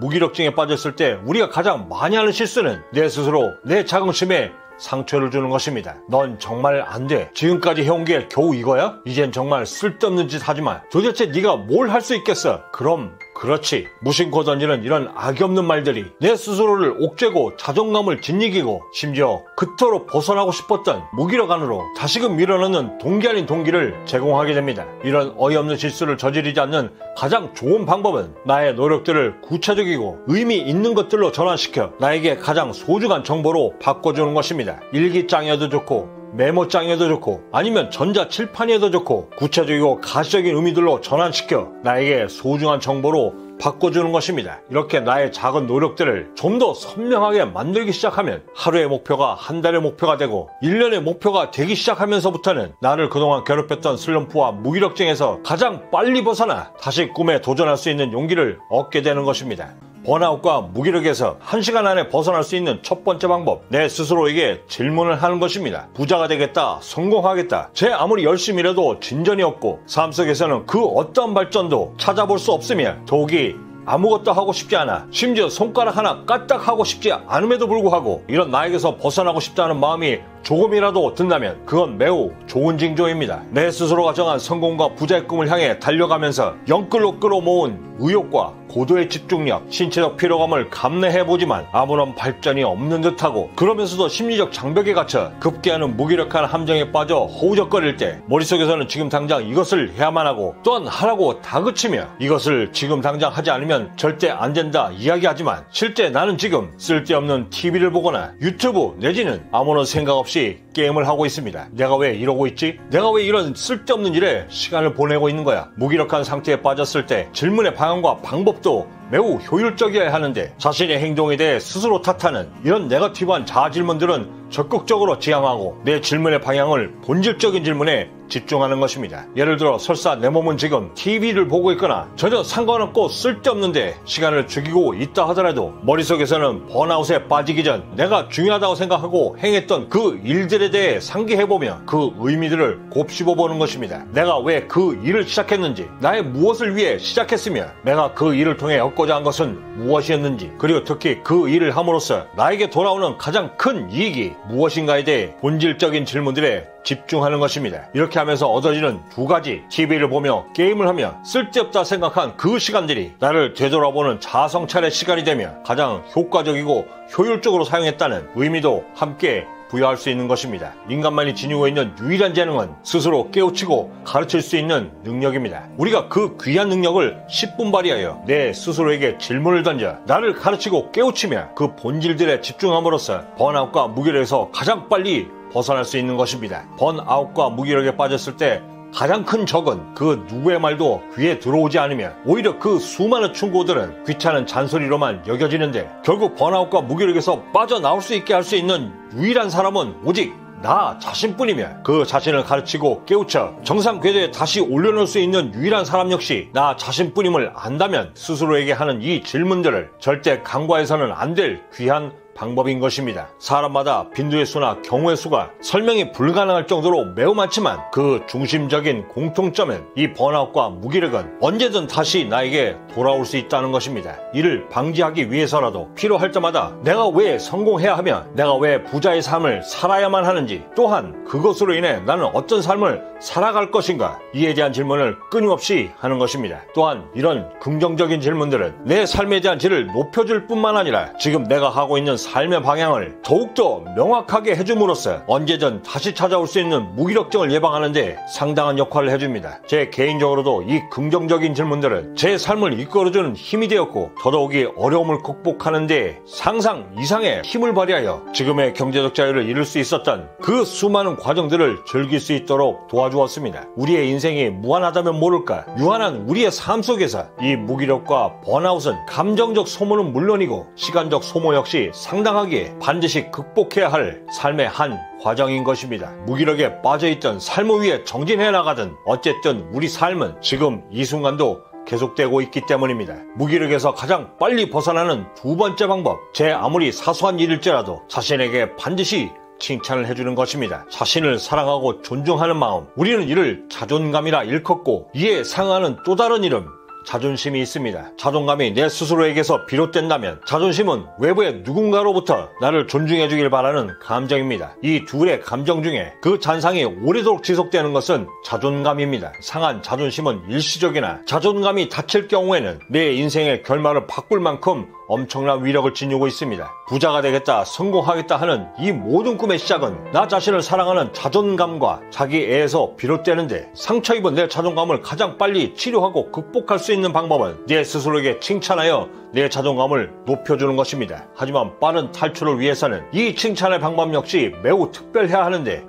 무기력증에 빠졌을 때 우리가 가장 많이 하는 실수는 내 스스로 내 자긍심에 상처를 주는 것입니다. 넌 정말 안 돼. 지금까지 해온 게 겨우 이거야? 이젠 정말 쓸데없는 짓 하지마. 도대체 네가 뭘 할 수 있겠어? 그럼 그렇지. 무심코 던지는 이런 악이 없는 말들이 내 스스로를 옥죄고 자존감을 짓이기고 심지어 그토록 벗어나고 싶었던 무기력 안으로 다시금 밀어넣는 동기 아닌 동기를 제공하게 됩니다. 이런 어이없는 실수를 저지르지 않는 가장 좋은 방법은 나의 노력들을 구체적이고 의미 있는 것들로 전환시켜 나에게 가장 소중한 정보로 바꿔주는 것입니다. 일기장이어도 좋고 메모장에도 좋고 아니면 전자칠판에도 좋고 구체적이고 가시적인 의미들로 전환시켜 나에게 소중한 정보로 바꿔주는 것입니다. 이렇게 나의 작은 노력들을 좀 더 선명하게 만들기 시작하면 하루의 목표가 한 달의 목표가 되고 1년의 목표가 되기 시작하면서부터는 나를 그동안 괴롭혔던 슬럼프와 무기력증에서 가장 빨리 벗어나 다시 꿈에 도전할 수 있는 용기를 얻게 되는 것입니다. 번아웃과 무기력에서 1시간 안에 벗어날 수 있는 첫 번째 방법, 내 스스로에게 질문을 하는 것입니다. 부자가 되겠다, 성공하겠다, 제 아무리 열심히 일해도 진전이 없고 삶 속에서는 그 어떤 발전도 찾아볼 수 없으며 더욱이 아무것도 하고 싶지 않아, 심지어 손가락 하나 까딱하고 싶지 않음에도 불구하고 이런 나에게서 벗어나고 싶다는 마음이 조금이라도 든다면 그건 매우 좋은 징조입니다. 내 스스로가 정한 성공과 부자의 꿈을 향해 달려가면서 영끌로 끌어모은 의욕과 고도의 집중력, 신체적 피로감을 감내해보지만 아무런 발전이 없는 듯하고 그러면서도 심리적 장벽에 갇혀 급기야는 무기력한 함정에 빠져 허우적거릴 때 머릿속에서는 지금 당장 이것을 해야만 하고 또한 하라고 다그치며 이것을 지금 당장 하지 않으면 절대 안 된다 이야기하지만 실제 나는 지금 쓸데없는 TV를 보거나 유튜브 내지는 아무런 생각 없이 게임을 하고 있습니다. 내가 왜 이러고 있지? 내가 왜 이런 쓸데없는 일에 시간을 보내고 있는 거야? 무기력한 상태에 빠졌을 때 질문의 방향과 방법도 매우 효율적이어야 하는데 자신의 행동에 대해 스스로 탓하는 이런 네거티브한 자아질문들은 적극적으로 지향하고 내 질문의 방향을 본질적인 질문에 집중하는 것입니다. 예를 들어 설사 내 몸은 지금 TV를 보고 있거나 전혀 상관없고 쓸데없는데 시간을 죽이고 있다 하더라도 머릿속에서는 번아웃에 빠지기 전 내가 중요하다고 생각하고 행했던 그 일들에 대해 상기해보며 그 의미들을 곱씹어보는 것입니다. 내가 왜 그 일을 시작했는지, 나의 무엇을 위해 시작했으며 내가 그 일을 통해 얻고자 한 것은 무엇이었는지, 그리고 특히 그 일을 함으로써 나에게 돌아오는 가장 큰 이익이 무엇인가에 대해 본질적인 질문들에 집중하는 것입니다. 이렇게 하면서 얻어지는 두 가지, TV를 보며 게임을 하며 쓸데없다 생각한 그 시간들이 나를 되돌아보는 자아성찰의 시간이 되며 가장 효과적이고 효율적으로 사용했다는 의미도 함께 부여할 수 있는 것입니다. 인간만이 지니고 있는 유일한 재능은 스스로 깨우치고 가르칠 수 있는 능력입니다. 우리가 그 귀한 능력을 10분 발휘하여 내 스스로에게 질문을 던져 나를 가르치고 깨우치며 그 본질들에 집중함으로써 번아웃과 무기력에서 가장 빨리 벗어날 수 있는 것입니다. 번아웃과 무기력에 빠졌을 때 가장 큰 적은 그 누구의 말도 귀에 들어오지 않으며 오히려 그 수많은 충고들은 귀찮은 잔소리로만 여겨지는데 결국 번아웃과 무기력에서 빠져나올 수 있게 할 수 있는 유일한 사람은 오직 나 자신뿐이며 그 자신을 가르치고 깨우쳐 정상 궤도에 다시 올려놓을 수 있는 유일한 사람 역시 나 자신뿐임을 안다면 스스로에게 하는 이 질문들을 절대 간과해서는 안 될 귀한 방법인 것입니다. 사람마다 빈도의 수나 경우의 수가 설명이 불가능할 정도로 매우 많지만 그 중심적인 공통점은 이 번아웃과 무기력은 언제든 다시 나에게 돌아올 수 있다는 것입니다. 이를 방지하기 위해서라도 필요할 때마다 내가 왜 성공해야 하며 내가 왜 부자의 삶을 살아야만 하는지, 또한 그것으로 인해 나는 어떤 삶을 살아갈 것인가, 이에 대한 질문을 끊임없이 하는 것입니다. 또한 이런 긍정적인 질문들은 내 삶에 대한 질을 높여줄 뿐만 아니라 지금 내가 하고 있는 삶의 방향을 더욱더 명확하게 해줌으로써 언제든 다시 찾아올 수 있는 무기력증을 예방하는 데 상당한 역할을 해줍니다. 제 개인적으로도 이 긍정적인 질문들은 제 삶을 이끌어주는 힘이 되었고 더더욱이 어려움을 극복하는 데 상상 이상의 힘을 발휘하여 지금의 경제적 자유를 이룰 수 있었던 그 수많은 과정들을 즐길 수 있도록 도와주었습니다. 우리의 인생이 무한하다면 모를까, 유한한 우리의 삶 속에서 이 무기력과 번아웃은 감정적 소모는 물론이고 시간적 소모 역시 상당하게 반드시 극복해야 할 삶의 한 과정인 것입니다. 무기력에 빠져있던 삶을 위해 정진해 나가든 어쨌든 우리 삶은 지금 이 순간도 계속되고 있기 때문입니다. 무기력에서 가장 빨리 벗어나는 두 번째 방법, 제 아무리 사소한 일일지라도 자신에게 반드시 칭찬을 해주는 것입니다. 자신을 사랑하고 존중하는 마음, 우리는 이를 자존감이라 일컫고 이에 상하는 또 다른 이름, 자존심이 있습니다. 자존감이 내 스스로에게서 비롯된다면 자존심은 외부의 누군가로부터 나를 존중해 주길 바라는 감정입니다. 이 둘의 감정 중에 그 잔상이 오래도록 지속되는 것은 자존감입니다. 상한 자존심은 일시적이나 자존감이 다칠 경우에는 내 인생의 결말을 바꿀 만큼 엄청난 위력을 지니고 있습니다. 부자가 되겠다, 성공하겠다 하는 이 모든 꿈의 시작은 나 자신을 사랑하는 자존감과 자기애에서 비롯되는데, 상처 입은 내 자존감을 가장 빨리 치료하고 극복할 수 있는 방법은 내 스스로에게 칭찬하여 내 자존감을 높여주는 것입니다. 하지만 빠른 탈출을 위해서는 이 칭찬의 방법 역시 매우 특별해야 하는데,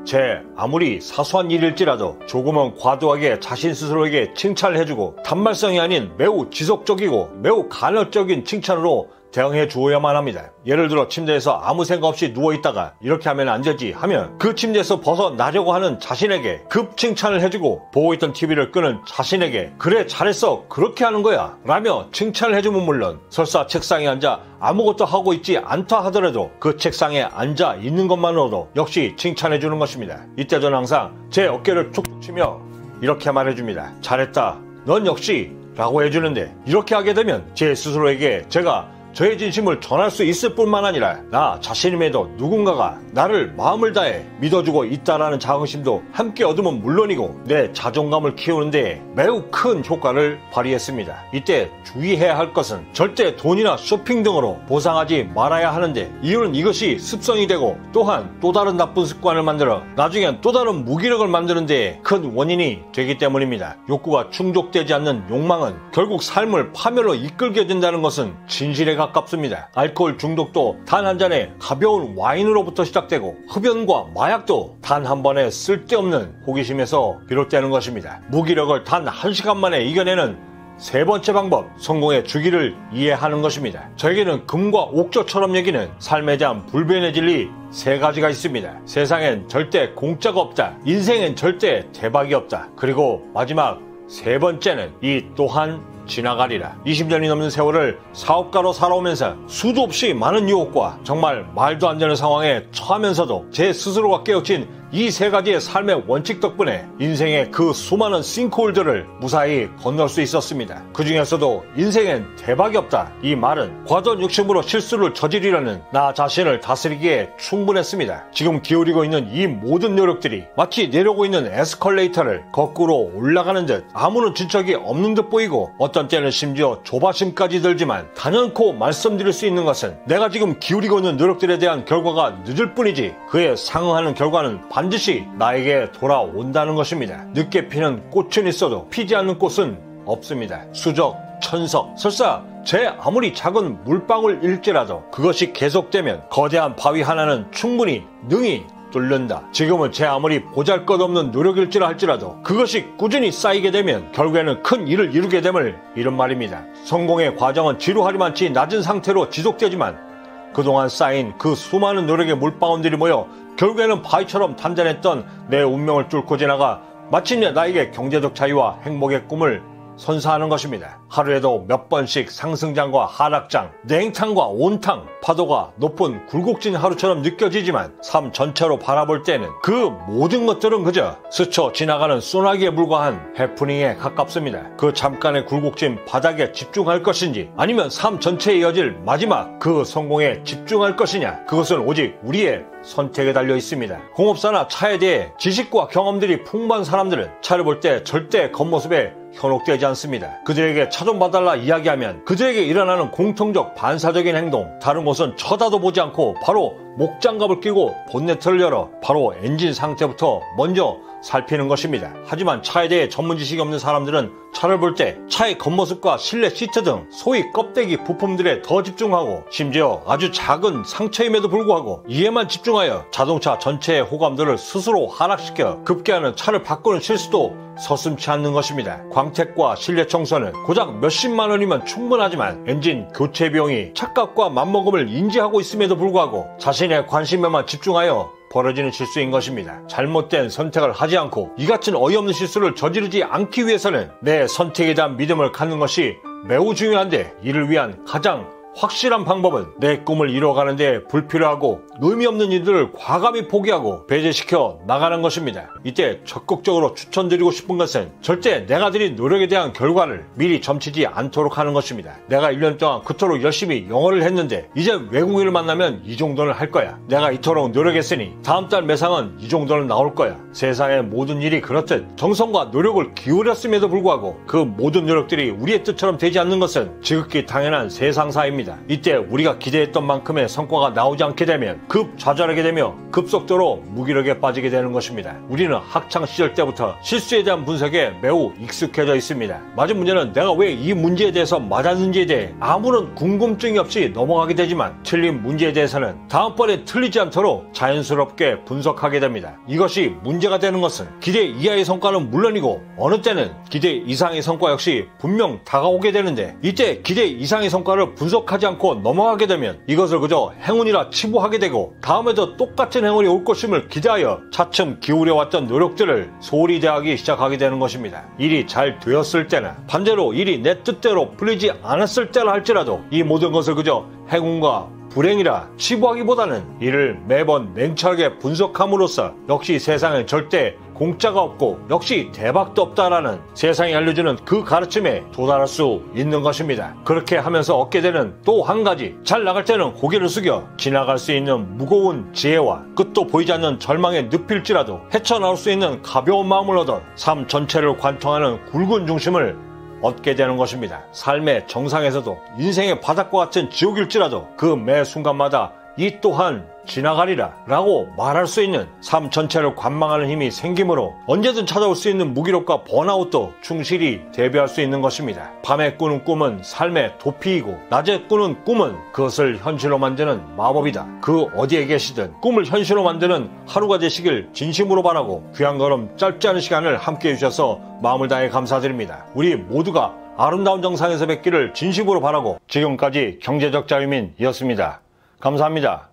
아무리 사소한 일일지라도 조금은 과도하게 자신 스스로에게 칭찬을 해주고 단말성이 아닌 매우 지속적이고 매우 간헐적인 칭찬으로 대응해 주어야만 합니다. 예를 들어 침대에서 아무 생각 없이 누워있다가 이렇게 하면 안 되지 하면 그 침대에서 벗어나려고 하는 자신에게 급 칭찬을 해주고, 보고 있던 TV를 끄는 자신에게 그래 잘했어 그렇게 하는 거야 라며 칭찬을 해주면 물론, 설사 책상에 앉아 아무것도 하고 있지 않다 하더라도 그 책상에 앉아 있는 것만으로도 역시 칭찬해 주는 것입니다. 이때 저는 항상 제 어깨를 툭툭 치며 이렇게 말해줍니다. 잘했다, 넌 역시 라고 해주는데, 이렇게 하게 되면 제 스스로에게 제가 저의 진심을 전할 수 있을 뿐만 아니라 나 자신임에도 누군가가 나를 마음을 다해 믿어주고 있다라는 자긍심도 함께 얻으면 물론이고 내 자존감을 키우는 데 매우 큰 효과를 발휘했습니다. 이때 주의해야 할 것은 절대 돈이나 쇼핑 등으로 보상하지 말아야 하는데, 이유는 이것이 습성이 되고 또한 또 다른 나쁜 습관을 만들어 나중엔 또 다른 무기력을 만드는 데 큰 원인이 되기 때문입니다. 욕구가 충족되지 않는 욕망은 결국 삶을 파멸로 이끌게 된다는 것은 진실에 가깝습니다. 알코올 중독도 단 한 잔의 가벼운 와인으로부터 시작되고, 흡연과 마약도 단 한 번의 쓸데없는 호기심에서 비롯되는 것입니다. 무기력을 단 1시간 만에 이겨내는 세 번째 방법, 성공의 주기를 이해하는 것입니다. 저에게는 금과 옥조처럼 여기는 삶에 대한 불변의 진리 3가지가 있습니다. 세상엔 절대 공짜가 없다. 인생엔 절대 대박이 없다. 그리고 마지막 세 번째는 이 또한 지나가리라. 20년이 넘는 세월을 사업가로 살아오면서 수도 없이 많은 유혹과 정말 말도 안 되는 상황에 처하면서도 제 스스로가 깨우친 이 3가지의 삶의 원칙 덕분에 인생의 그 수많은 싱크홀들을 무사히 건널 수 있었습니다. 그 중에서도 인생엔 대박이 없다, 이 말은 과도한 욕심으로 실수를 저지르려는 나 자신을 다스리기에 충분했습니다. 지금 기울이고 있는 이 모든 노력들이 마치 내려오고 있는 에스컬레이터를 거꾸로 올라가는 듯 아무런 진척이 없는 듯 보이고, 어떤 때는 심지어 조바심까지 들지만 단연코 말씀드릴 수 있는 것은 내가 지금 기울이고 있는 노력들에 대한 결과가 늦을 뿐이지 그에 상응하는 결과는 반드시 나에게 돌아온다는 것입니다. 늦게 피는 꽃은 있어도 피지 않는 꽃은 없습니다. 수적, 천석, 설사 제 아무리 작은 물방울일지라도 그것이 계속되면 거대한 바위 하나는 충분히 능히 뚫는다. 지금은 제 아무리 보잘것없는 노력일지라 할지라도 그것이 꾸준히 쌓이게 되면 결국에는 큰 일을 이루게 됨을 이런 말입니다. 성공의 과정은 지루하리만치 낮은 상태로 지속되지만 그동안 쌓인 그 수많은 노력의 물방울들이 모여 결국에는 바위처럼 단단했던 내 운명을 뚫고 지나가 마침내 나에게 경제적 자유와 행복의 꿈을 선사하는 것입니다. 하루에도 몇 번씩 상승장과 하락장, 냉탕과 온탕, 파도가 높은 굴곡진 하루처럼 느껴지지만 삶 전체로 바라볼 때는 그 모든 것들은 그저 스쳐 지나가는 소나기에 불과한 해프닝에 가깝습니다. 그 잠깐의 굴곡진 바닥에 집중할 것인지 아니면 삶 전체에 이어질 마지막 그 성공에 집중할 것이냐, 그것은 오직 우리의 선택에 달려 있습니다. 공업사나 차에 대해 지식과 경험들이 풍부한 사람들은 차를 볼 때 절대 겉모습에 현혹되지 않습니다. 그들에게 차 좀 봐달라 이야기하면 그들에게 일어나는 공통적 반사적인 행동, 다른 곳은 쳐다도 보지 않고 바로 목장갑을 끼고 본네트를 열어 바로 엔진 상태부터 먼저 살피는 것입니다. 하지만 차에 대해 전문 지식이 없는 사람들은 차를 볼 때 차의 겉모습과 실내 시트 등 소위 껍데기 부품들에 더 집중하고, 심지어 아주 작은 상처임에도 불구하고 이에만 집중하여 자동차 전체의 호감도를 스스로 하락시켜 급기야는 차를 바꾸는 실수도 서슴지 않는 것입니다. 광택과 실내 청소는 고작 몇십만 원이면 충분하지만 엔진 교체 비용이 차값과 맞먹음을 인지하고 있음에도 불구하고 자신의 관심에만 집중하여 벌어지는 실수인 것입니다. 잘못된 선택을 하지 않고 이 같은 어이없는 실수를 저지르지 않기 위해서는 내 선택에 대한 믿음을 갖는 것이 매우 중요한데, 이를 위한 가장 확실한 방법은 내 꿈을 이뤄가는데 불필요하고 의미 없는 일들을 과감히 포기하고 배제시켜 나가는 것입니다. 이때 적극적으로 추천드리고 싶은 것은 절대 내가 들인 노력에 대한 결과를 미리 점치지 않도록 하는 것입니다. 내가 1년 동안 그토록 열심히 영어를 했는데 이제 외국인을 만나면 이 정도는 할 거야. 내가 이토록 노력했으니 다음 달 매상은 이 정도는 나올 거야. 세상의 모든 일이 그렇듯 정성과 노력을 기울였음에도 불구하고 그 모든 노력들이 우리의 뜻처럼 되지 않는 것은 지극히 당연한 세상사입니다. 이때 우리가 기대했던 만큼의 성과가 나오지 않게 되면 급 좌절하게 되며 급속도로 무기력에 빠지게 되는 것입니다. 우리는 학창 시절 때부터 실수에 대한 분석에 매우 익숙해져 있습니다. 맞은 문제는 내가 왜 이 문제에 대해서 맞았는지에 대해 아무런 궁금증이 없이 넘어가게 되지만 틀린 문제에 대해서는 다음번에 틀리지 않도록 자연스럽게 분석하게 됩니다. 이것이 문제가 되는 것은 기대 이하의 성과는 물론이고 어느 때는 기대 이상의 성과 역시 분명 다가오게 되는데 이때 기대 이상의 성과를 분석하지 않고 넘어가게 되면 이것을 그저 행운이라 치부하게 되고 다음에도 똑같은 행운이 올 것임을 기대하여 차츰 기울여왔던 노력들을 소홀히 대하기 시작하게 되는 것입니다. 일이 잘 되었을 때나 반대로 일이 내 뜻대로 풀리지 않았을 때라 할지라도 이 모든 것을 그저 행운과 불행이라 치부하기보다는 이를 매번 냉철하게 분석함으로써 역시 세상에 절대 공짜가 없고 역시 대박도 없다라는 세상이 알려주는 그 가르침에 도달할 수 있는 것입니다. 그렇게 하면서 얻게 되는 또 한 가지, 잘 나갈 때는 고개를 숙여 지나갈 수 있는 무거운 지혜와 끝도 보이지 않는 절망에 늪일지라도 헤쳐나올 수 있는 가벼운 마음을 얻어 삶 전체를 관통하는 굵은 중심을 얻게 되는 것입니다. 삶의 정상에서도 인생의 바닥과 같은 지옥일지라도 그 매 순간마다 이 또한 지나가리라 라고 말할 수 있는 삶 전체를 관망하는 힘이 생기므로 언제든 찾아올 수 있는 무기력과 번아웃도 충실히 대비할 수 있는 것입니다. 밤에 꾸는 꿈은 삶의 도피이고 낮에 꾸는 꿈은 그것을 현실로 만드는 마법이다. 그 어디에 계시든 꿈을 현실로 만드는 하루가 되시길 진심으로 바라고 귀한 걸음 짧지 않은 시간을 함께 해주셔서 마음을 다해 감사드립니다. 우리 모두가 아름다운 정상에서 뵙기를 진심으로 바라고 지금까지 경제적 자유민이었습니다. 감사합니다.